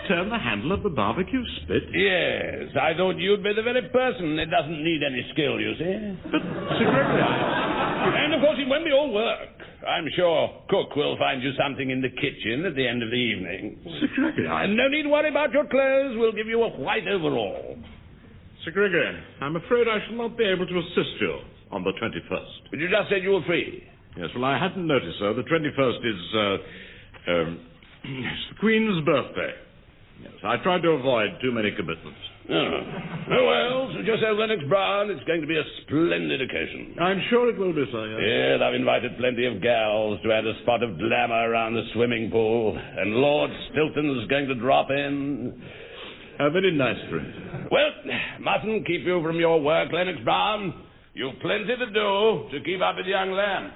Turn the handle of the barbecue spit? Yes, I thought you'd be the very person. It doesn't need any skill, you see. But, Sir Gregory... And, of course, it won't be all work. I'm sure Cook will find you something in the kitchen at the end of the evening. Sir Gregory... And no need to worry about your clothes. We'll give you a white overall. Sir Gregory, I'm afraid I shall not be able to assist you on the 21st. But you just said you were free. Yes, well, I hadn't noticed, sir. The 21st is, it's the Queen's birthday. Yes, I tried to avoid too many commitments. Oh, well, so just as Lennox Brown, it's going to be a splendid occasion. I'm sure it will be, sir, yes. Yeah, I've invited plenty of gals to add a spot of glamour around the swimming pool, and Lord Stilton's going to drop in. How very nice for it. Well, mustn't keep you from your work, Lennox Brown. You've plenty to do to keep up with young Lamb.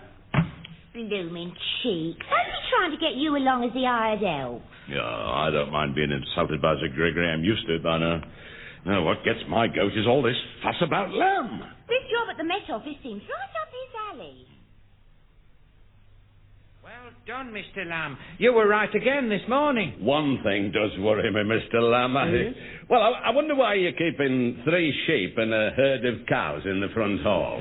Blooming cheek. Fancy trying to get you along as the hired help. Yeah, I don't mind being insulted by Sir Gregory. I'm used to it by now. No, what gets my goat is all this fuss about Lamb. This job at the Met Office seems right up his alley. Well done, Mr. Lamb. You were right again this morning. One thing does worry me, Mr. Lamb. Well, I wonder why you're keeping 3 sheep and a herd of cows in the front hall.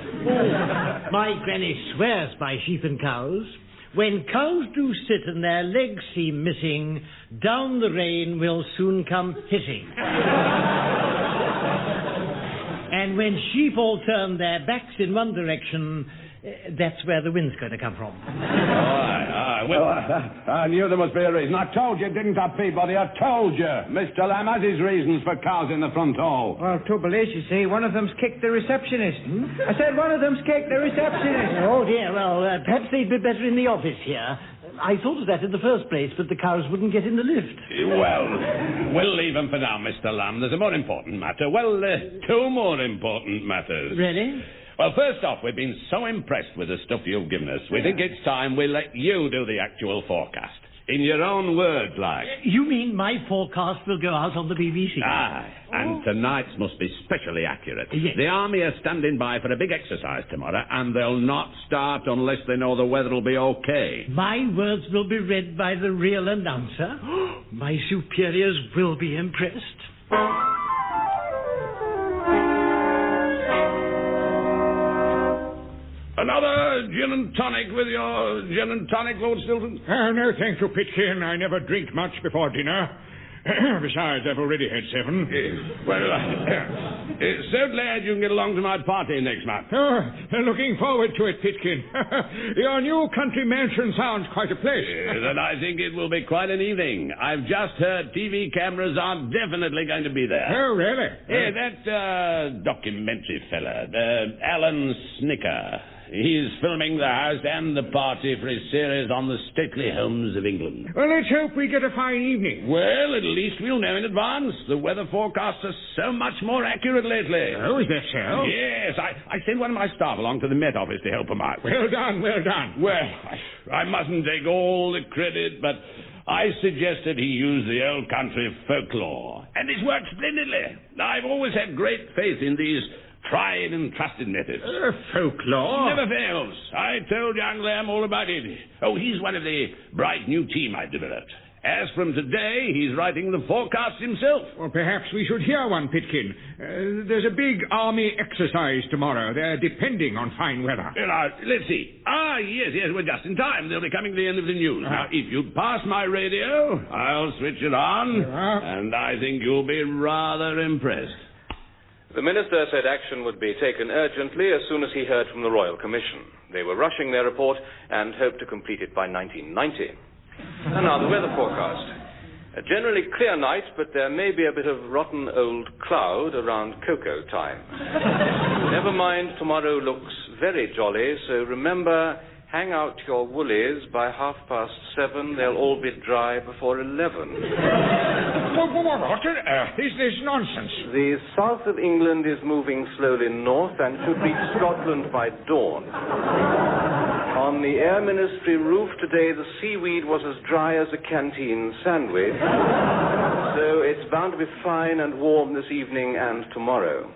My granny swears by sheep and cows. When cows do sit and their legs seem missing, down the rain will soon come hissing. And when sheep all turn their backs in one direction, that's where the wind's going to come from. Aye. Well, I knew there must be a reason. I told you, didn't I, Peabody? I told you. Mr. Lamb has his reasons for cows in the front hall. Well, trouble is, you see, one of them's kicked the receptionist. I said one of them's kicked the receptionist. Oh, dear. Well, perhaps they'd be better in the office here. I thought of that in the first place, but the cows wouldn't get in the lift. Well, we'll leave them for now, Mr. Lamb. There's a more important matter. Well, 2 more important matters. Really? Well, first off, we've been so impressed with the stuff you've given us. We think it's time we let you do the actual forecast. In your own words, like. You mean my forecast will go out on the BBC? Aye. And tonight's must be specially accurate. Yes. The army are standing by for a big exercise tomorrow, and they'll not start unless they know the weather will be okay. My words will be read by the real announcer. My superiors will be impressed. Another gin and tonic with your gin and tonic, Lord Stilton? No, thank you, Pitkin. I never drink much before dinner. Besides, I've already had 7. Well, it's so glad you can get along to my party next month. Oh, looking forward to it, Pitkin. Your new country mansion sounds quite a place. And I think it will be quite an evening. I've just heard TV cameras are definitely going to be there. Oh, really? Yeah, that documentary fella, Alan Snicker. He's filming the house and the party for his series on the stately homes of England. Well, let's hope we get a fine evening. Well, at least we'll know in advance. The weather forecasts are so much more accurate lately. Oh, is that so? Yes, I sent one of my staff along to the Met Office to help them out. Well done, well done. Well, I mustn't take all the credit, but I suggested he use the old country folklore. And it's worked splendidly. I've always had great faith in these tried and trusted methods. Folklore? Never fails. I told young Lamb all about it. Oh, he's one of the bright new team I've developed. As from today, he's writing the forecast himself. Well, perhaps we should hear one, Pitkin. There's a big army exercise tomorrow. They're depending on fine weather. Let's see. Yes, we're just in time. They'll be coming to the end of the news. Now, if you pass my radio, I'll switch it on, and I think you'll be rather impressed. The Minister said action would be taken urgently as soon as he heard from the Royal Commission. They were rushing their report and hoped to complete it by 1990. And now the weather forecast. A generally clear night, but there may be a bit of rotten old cloud around cocoa time. Never mind, tomorrow looks very jolly, so remember, hang out your woolies by 7:30. They'll all be dry before 11. What on earth is this nonsense? The south of England is moving slowly north and should reach Scotland by dawn. On the Air Ministry roof today, the seaweed was as dry as a canteen sandwich. So it's bound to be fine and warm this evening and tomorrow.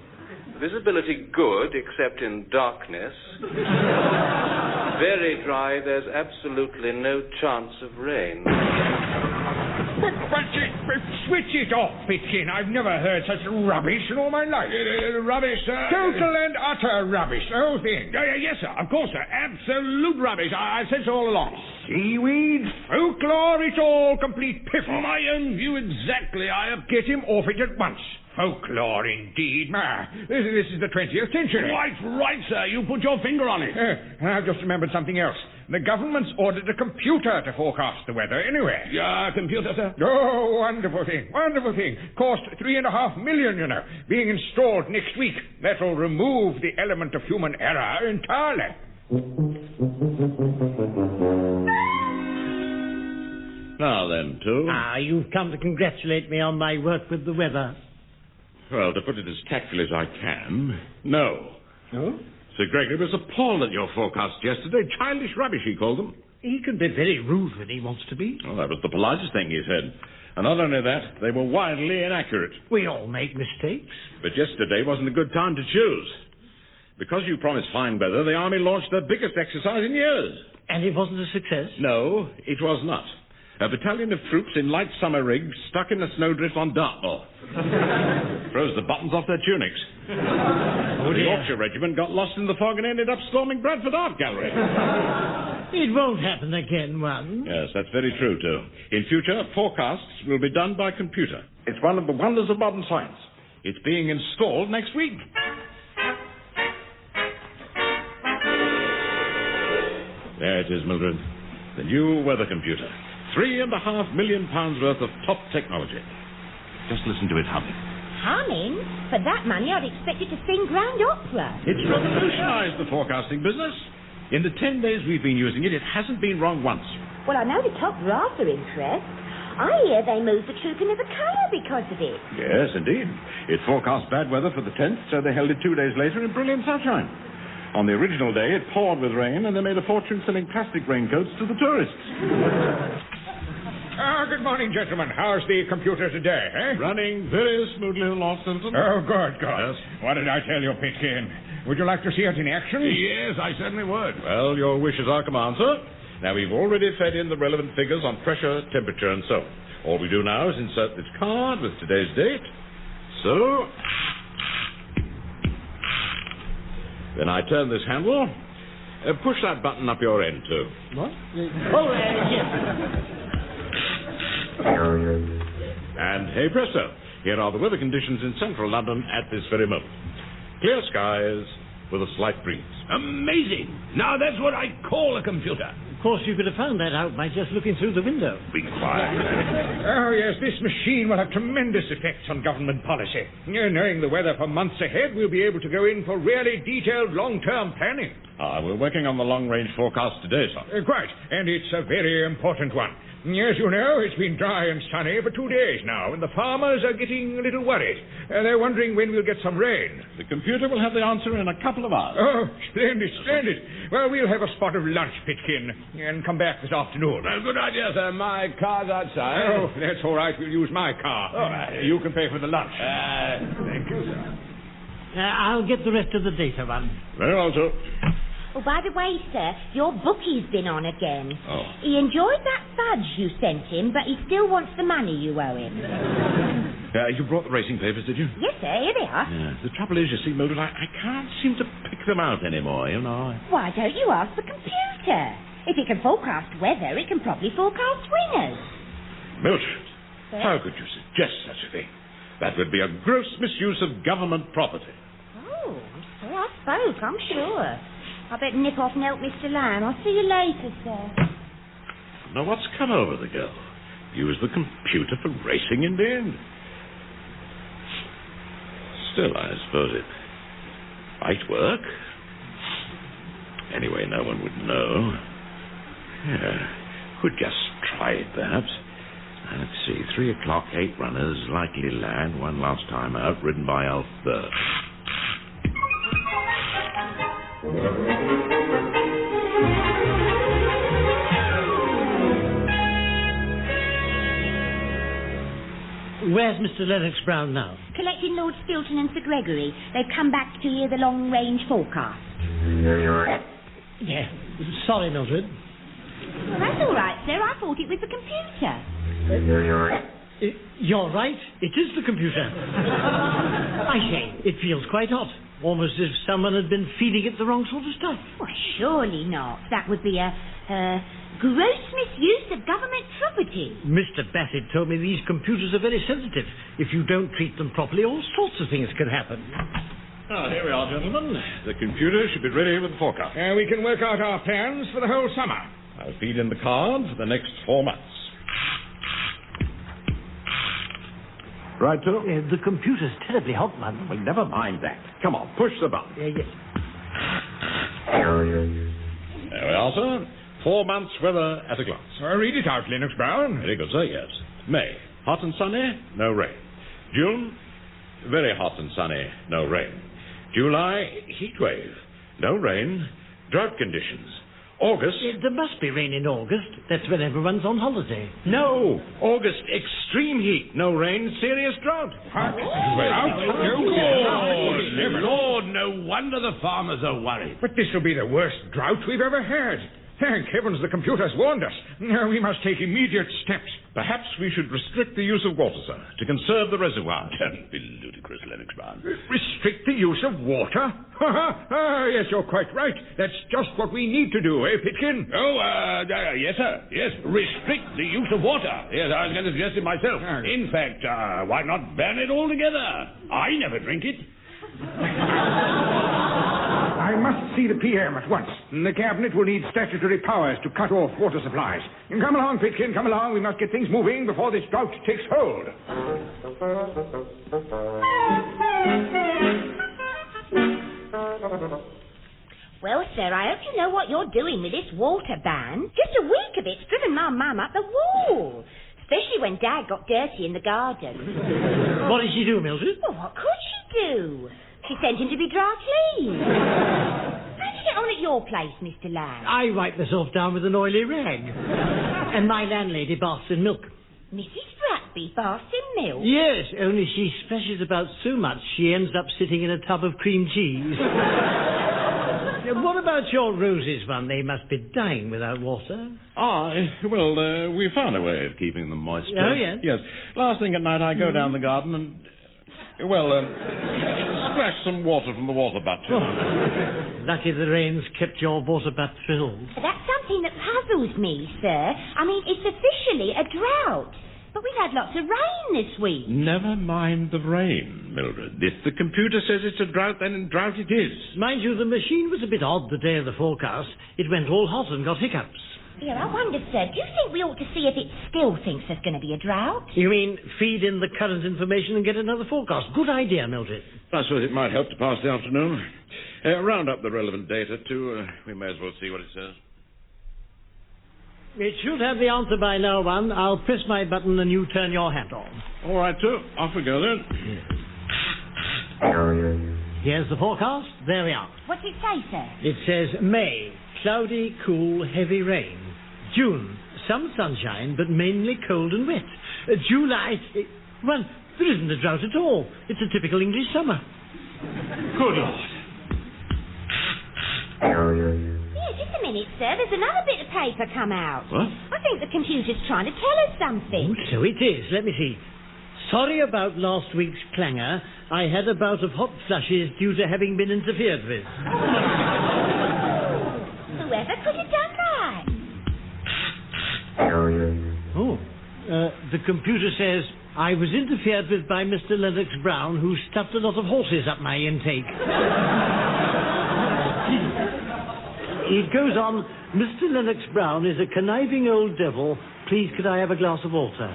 Visibility good, except in darkness. Very dry, there's absolutely no chance of rain. Switch it off, Pitkin. I've never heard such rubbish in all my life. Rubbish, sir? Total and utter rubbish, the whole thing. Yes, sir, of course, sir. Absolute rubbish. I've said so all along. Seaweed, folklore, it's all complete piffle. My own view exactly. Get him off it at once. Folklore, indeed. This is the 20th century. Right, sir. You put your finger on it. I've just remembered something else. The government's ordered a computer to forecast the weather anyway. Yeah, computer, sir? Oh, wonderful thing. Wonderful thing. Cost $3.5 million, you know. Being installed next week. That'll remove the element of human error entirely. Now then, two. You've come to congratulate me on my work with the weather. Well, to put it as tactfully as I can, no. Oh? Sir Gregory was appalled at your forecasts yesterday. Childish rubbish, he called them. He can be very rude when he wants to be. Well, that was the politest thing he said. And not only that, they were widely inaccurate. We all make mistakes. But yesterday wasn't a good time to choose. Because you promised fine weather, the Army launched their biggest exercise in years. And it wasn't a success? No, it was not. A battalion of troops in light summer rigs stuck in a snowdrift on Dartmoor. Froze the buttons off their tunics. The Yorkshire Regiment got lost in the fog and ended up storming Bradford Art Gallery. It won't happen again, One. Yes, that's very true, too. In future, forecasts will be done by computer. It's one of the wonders of modern science. It's being installed next week. There it is, Mildred. The new weather computer. £3.5 million worth of top technology. Just listen to it humming. Humming? For that money, I'd expect it to sing grand opera. It's revolutionized the forecasting business. In the 10 days we've been using it, it hasn't been wrong once. Well, I know the top brass are impressed. I hear they moved the troop into the colour because of it. Yes, indeed. It forecast bad weather for the 10th, so they held it 2 days later in brilliant sunshine. On the original day, it poured with rain, and they made a fortune selling plastic raincoats to the tourists. Good morning, gentlemen. How's the computer today, eh? Running very smoothly, Lord Stilton. Oh, good. Yes. What did I tell you, Pitkin? Would you like to see it in action? Yes, I certainly would. Well, your wish is our command, sir. Now, we've already fed in the relevant figures on pressure, temperature, and so on. All we do now is insert this card with today's date. So... Then I turn this handle. Push that button up your end, too. What? Yes. And hey presto, here are the weather conditions in central London at this very moment. Clear skies with a slight breeze. Amazing. Now that's what I call a computer. Of course, you could have found that out by just looking through the window. Be quiet. Oh, yes, this machine will have tremendous effects on government policy. Knowing the weather for months ahead, we'll be able to go in for really detailed long-term planning. We're working on the long-range forecast today, sir. Quite, and it's a very important one. As you know, it's been dry and sunny for 2 days now, and the farmers are getting a little worried. They're wondering when we'll get some rain. The computer will have the answer in a couple of hours. Oh, splendid, splendid. Well, we'll have a spot of lunch, Pitkin, and come back this afternoon. Good idea, sir. My car's outside. Oh, that's all right. We'll use my car. All right. You can pay for the lunch. Thank you, sir. I'll get the rest of the data, One. Very well, sir. Oh, by the way, sir, your bookie's been on again. Oh. He enjoyed that fudge you sent him, but he still wants the money you owe him. You brought the racing papers, did you? Yes, sir, here they are. Yeah. The trouble is, you see, Mildred, I can't seem to pick them out anymore, you know. Why don't you ask the computer? If it can forecast weather, it can probably forecast winners. Mildred, Sir? how could you suggest such a thing? That would be a gross misuse of government property. Oh, so I spoke, I'm sure. I better nip off and help Mr. Lamb. I'll see you later, sir. Now, what's come over the girl? Use the computer for racing in the end? Still, I suppose it might work. Anyway, no one would know. Yeah, could just try it, perhaps. Let's see, 3 o'clock, 8 runners, likely land, one last time out, ridden by Alf Burr. Where's Mr. Lennox Brown now? Collecting Lord Stilton and Sir Gregory. They've come back to hear the long-range forecast. Yeah. Sorry, Mildred. Well, that's all right, sir. I thought it was the computer. You're right. It is the computer. I say, it feels quite hot. Almost as if someone had been feeding it the wrong sort of stuff. Well, surely not. That would be a gross misuse of government property. Mr. Bassett told me these computers are very sensitive. If you don't treat them properly, all sorts of things can happen. Here we are, gentlemen. The computer should be ready with the forecast. We can work out our plans for the whole summer. I'll feed in the card for the next 4 months. Right, Too? The computer's terribly hot, man. Well, never mind that. Come on, push the button. Yes. There we are, sir. 4 months' weather at a glance. Read it out, Lennox Brown. Very good, sir, yes. May, hot and sunny, no rain. June, very hot and sunny, no rain. July, heat wave, no rain, drought conditions. August... There must be rain in August. That's when everyone's on holiday. No, August, extreme heat, no rain, serious drought. Lord, no wonder the farmers are worried. But this will be the worst drought we've ever had. Thank heavens the computer's warned us. Now we must take immediate steps. Perhaps we should restrict the use of water, sir, to conserve the reservoir. Don't be ludicrous, Lennox Brown. Restrict the use of water? Yes, you're quite right. That's just what we need to do, Pitkin? Yes, sir. Yes, restrict the use of water. Yes, I was going to suggest it myself. In fact, why not ban it altogether? I never drink it. I must see the PM at once. The Cabinet will need statutory powers to cut off water supplies. Come along, Pitkin, come along. We must get things moving before this drought takes hold. Well, sir, I hope you know what you're doing with this water ban. Just a week of it's driven my mum up the wall. Especially when Dad got dirty in the garden. What did she do, Mildred? Well, what could she do? She sent him to be dry cleaned. How did you get on at your place, Mr. Lamb? I wipe myself down with an oily rag. And my landlady baths in milk. Mrs. Bratby baths in milk? Yes, only she splashes about so much she ends up sitting in a tub of cream cheese. What about your roses, one? They must be dying without water. We found a way of keeping them moist. Oh, yes? Yes. Last thing at night, I go down the garden and, splash some water from the water butt. Lucky the rain's kept your water butt filled. That's something that puzzles me, sir. I mean, it's officially a drought. But we've had lots of rain this week. Never mind the rain, Mildred. If the computer says it's a drought, then drought it is. Mind you, the machine was a bit odd the day of the forecast. It went all hot and got hiccups. Yeah, I wonder, sir, do you think we ought to see if it still thinks there's going to be a drought? You mean feed in the current information and get another forecast? Good idea, Mildred. I suppose it might help to pass the afternoon. Round up the relevant data, too. We may as well see what it says. It should have the answer by now, one. I'll press my button and you turn your hat on. All right, sir. Off we go, then. Here's the forecast. There we are. What's it say, sir? It says May, cloudy, cool, heavy rain. June, some sunshine, but mainly cold and wet. July, well, there isn't a drought at all. It's a typical English summer. Good Lord. Just a minute, sir. There's another bit of paper come out. What? I think the computer's trying to tell us something. Oh, so it is. Let me see. Sorry about last week's clangor. I had a bout of hot flushes due to having been interfered with. Whoever could have done that? The computer says, I was interfered with by Mr. Lennox Brown, who stuffed a lot of horses up my intake. It goes on, Mr. Lennox Brown is a conniving old devil. Please, could I have a glass of water?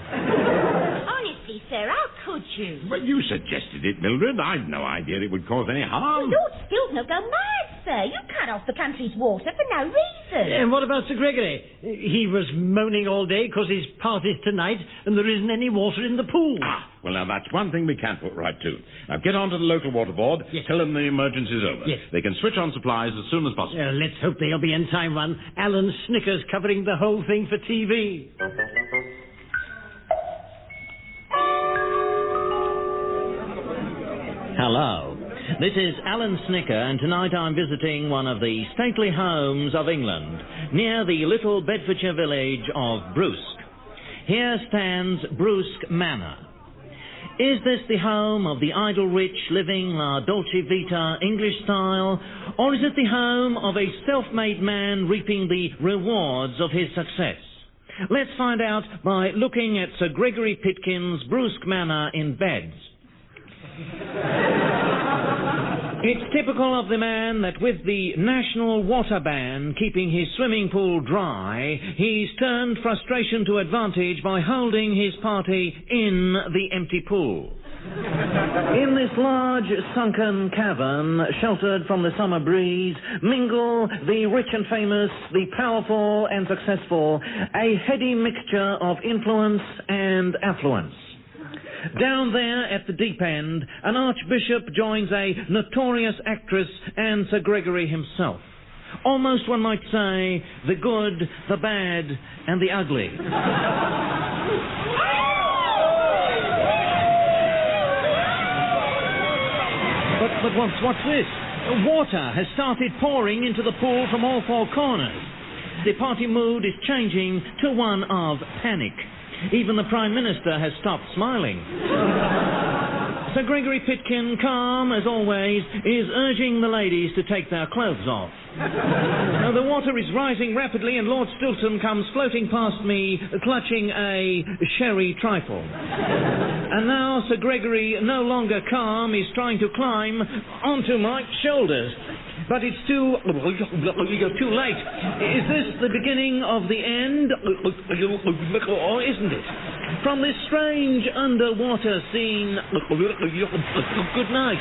Honestly, sir, how could you? Well, you suggested it, Mildred. I'd no idea it would cause any harm. Lord Stilton will go mad, sir. You cut off the country's water for no reason. And what about Sir Gregory? He was moaning all day because his party's tonight and there isn't any water in the pool. Well, now, that's one thing we can put right to. Now, get on to the local water board. Yes. Tell them the emergency's over. Yes. They can switch on supplies as soon as possible. Let's hope they'll be in time, one. Alan Snickers covering the whole thing for TV. Hello. This is Alan Snicker, and tonight I'm visiting one of the stately homes of England, near the little Bedfordshire village of Brusque. Here stands Brusque Manor. Is this the home of the idle rich living la dolce vita English style, or is it the home of a self-made man reaping the rewards of his success? Let's find out by looking at Sir Gregory Pitkin's Brusque Manor in beds. It's typical of the man that with the national water ban keeping his swimming pool dry, he's turned frustration to advantage by holding his party in the empty pool. In this large sunken cavern, sheltered from the summer breeze, mingle the rich and famous, the powerful and successful, a heady mixture of influence and affluence. Down there at the deep end, an archbishop joins a notorious actress and Sir Gregory himself. Almost, one might say, the good, the bad, and the ugly. But what's this? Water has started pouring into the pool from all four corners. The party mood is changing to one of panic. Even the Prime Minister has stopped smiling. Sir Gregory Pitkin, calm as always, is urging the ladies to take their clothes off. Now, the water is rising rapidly and Lord Stilton comes floating past me, clutching a sherry trifle. And now Sir Gregory, no longer calm, is trying to climb onto my shoulders. But it's too late. Is this the beginning of the end? Or isn't it? From this strange underwater scene, good night.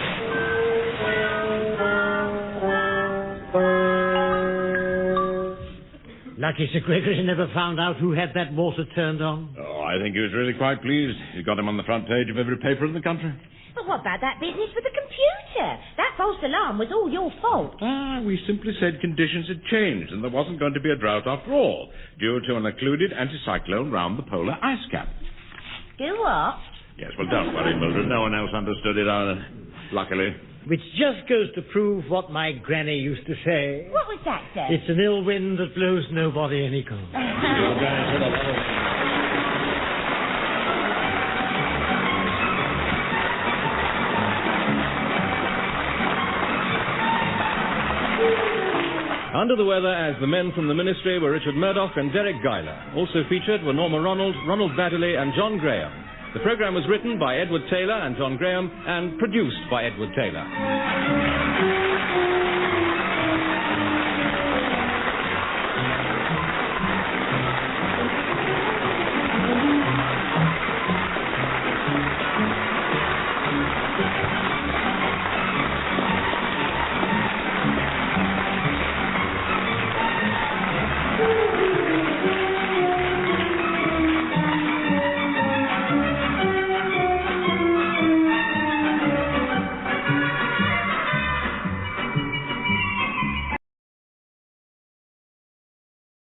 Lucky Sir Gregory never found out who had that water turned on. Oh, I think he was really quite pleased. He got him on the front page of every paper in the country. But what about that business with the computer? That false alarm was all your fault. We simply said conditions had changed and there wasn't going to be a drought after all, due to an occluded anticyclone round the polar ice cap. Do what? Yes, well, don't worry, Mildred. No one else understood it either, luckily. Which just goes to prove what my granny used to say. What was that, sir? It's an ill wind that blows nobody any good. Under the weather as the men from the ministry were Richard Murdoch and Deryck Guyler. Also featured were Norma Ronald, Ronald Baddiley and John Graham. The programme was written by Edward Taylor and John Graham and produced by Edward Taylor.